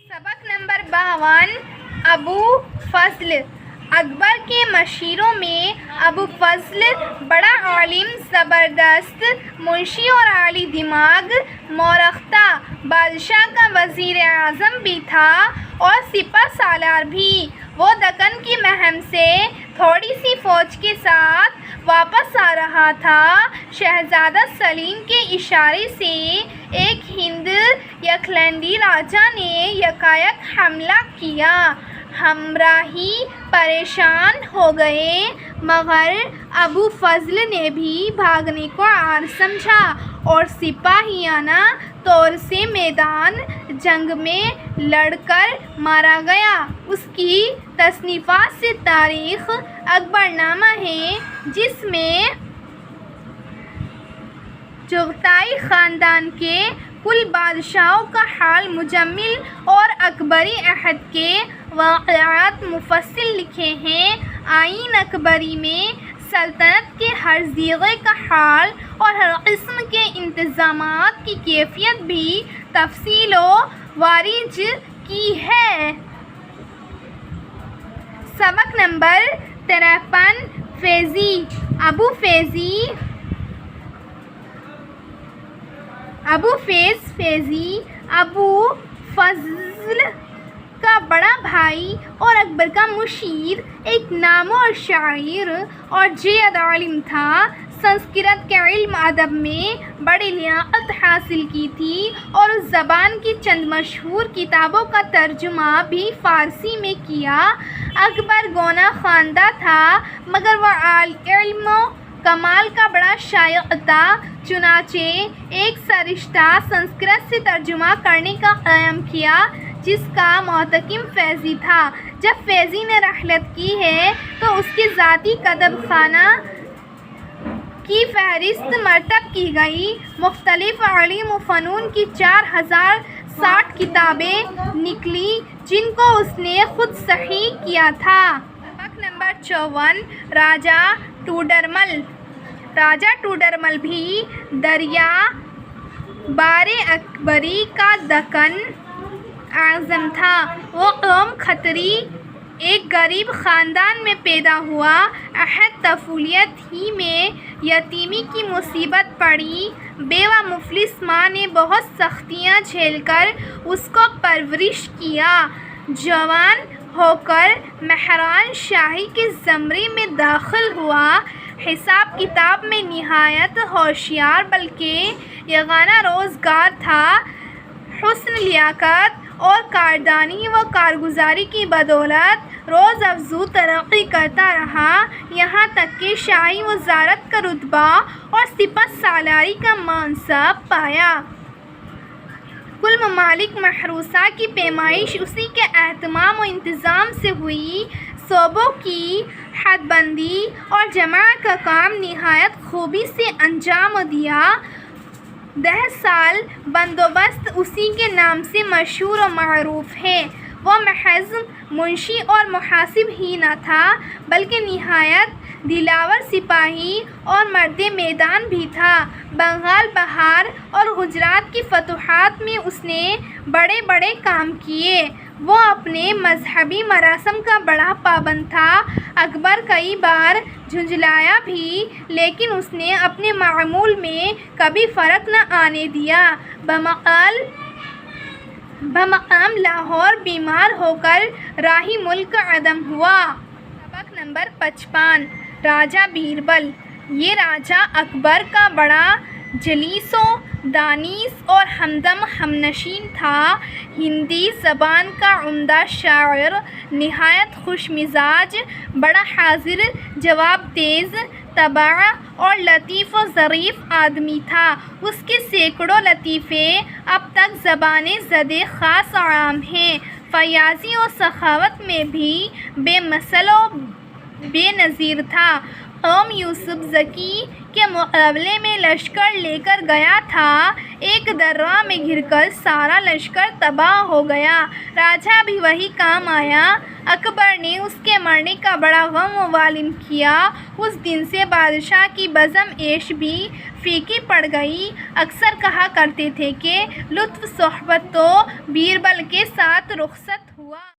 سبق نمبر 52 ابو فضل۔ اکبر کے مشیروں میں ابو فضل بڑا عالم، زبردست منشی اور عالی دماغ، مورختہ بادشاہ کا وزیر اعظم بھی تھا اور سپہ سالار بھی۔ وہ دکن کی مہم سے تھوڑی سی فوج کے ساتھ واپس آ رہا تھا۔ شہزادہ سلیم کے اشارے سے ایک ہند یکلندی راجا نے یکایک حملہ کیا۔ ہمراہی پریشان ہو گئے، مگر ابو فضل نے بھی بھاگنے کو عار سمجھا اور سپاہیانہ طور سے میدان جنگ میں لڑ کر مارا گیا۔ اس کی تصنیفات سے تاریخ اکبر نامہ ہے، جس میں چغتائی خاندان کے کل بادشاہوں کا حال مجمل اور اکبری عہد کے واقعات مفصل لکھے ہیں۔ آئین اکبری میں سلطنت کے ہر زیغے کا حال اور ہر قسم کے انتظامات کی کیفیت بھی تفصیل و واریج کی ہے۔ سبق نمبر 53 فیضی۔ ابو فیضی ابو فضل کا بڑا بھائی اور اکبر کا مشیر، ایک نامور شاعر اور جید عالم تھا۔ سنسکرت کے علم ادب میں بڑی لیاقت حاصل کی تھی اور اس زبان کی چند مشہور کتابوں کا ترجمہ بھی فارسی میں کیا۔ اکبر گونا خواندہ تھا، مگر وہ علم و کمال کا بڑا شائق تھا، چنانچہ ایک سرشتہ سنسکرت سے ترجمہ کرنے کا قیام کیا، جس کا محتکم فیضی تھا۔ جب فیضی نے رحلت کی ہے تو اس کے ذاتی کتب خانہ کی فہرست مرتب کی گئی۔ مختلف علوم و فنون کی 4060 کتابیں نکلی، جن کو اس نے خود صحیح کیا تھا۔ سبق نمبر 54 راجہ ٹوڈرمل بھی دریا بار اکبری کا دکن اعظم تھا۔ وہ قوم کھتری ایک غریب خاندان میں پیدا ہوا۔ عہد طفولیت ہی میں یتیمی کی مصیبت پڑی۔ بیوہ مفلس ماں نے بہت سختیاں جھیل کر اس کو پرورش کیا۔ جوان ہو کر مہران شاہی کے زمرے میں داخل ہوا۔ حساب کتاب میں نہایت ہوشیار بلکہ یگانہ روزگار تھا۔ حسن لیاقت اور کاردانی و کارگزاری کی بدولت روز افزوں ترقی کرتا رہا، یہاں تک کہ شاہی وزارت کا رتبہ اور سپہ سالاری کا منصب پایا۔ کل ممالک محروسہ کی پیمائش اسی کے اہتمام و انتظام سے ہوئی۔ صوبوں کی حد بندی اور جمع کا کام نہایت خوبی سے انجام دیا۔ 10 سال بندوبست اسی کے نام سے مشہور و معروف ہے۔ وہ محض منشی اور محاسب ہی نہ تھا، بلکہ نہایت دلاور سپاہی اور مرد میدان بھی تھا۔ بنگال، بہار اور گجرات کی فتوحات میں اس نے بڑے بڑے کام کیے۔ وہ اپنے مذہبی مراسم کا بڑا پابند تھا۔ اکبر کئی بار جھنجھلایا بھی، لیکن اس نے اپنے معمول میں کبھی فرق نہ آنے دیا۔ بمقام لاہور بیمار ہو کر راہی ملک عدم ہوا۔ سبق نمبر 55 راجہ بیربل۔ یہ راجہ اکبر کا بڑا جلیس و دانیس اور ہمدم ہمنشین تھا۔ ہندی زبان کا عمدہ شاعر، نہایت خوش مزاج، بڑا حاضر جواب، تیز طبع اور لطیف و ظریف آدمی تھا۔ اس کے سینکڑوں لطیفے اب تک زبان زدِ خاص عام ہیں۔ فیاضی و سخاوت میں بھی بے مثل و بے نظیر تھا۔ قوم یوسف زکی کے مقابلے میں لشکر لے کر گیا تھا، ایک درہ میں گر کر سارا لشکر تباہ ہو گیا۔ راجا بھی وہی کام آیا۔ اکبر نے اس کے مرنے کا بڑا غم و والم کیا۔ اس دن سے بادشاہ کی بزم عیش بھی پھیکی پڑ گئی۔ اکثر کہا کرتے تھے کہ لطف صحبت تو بیربل کے ساتھ رخصت ہوا۔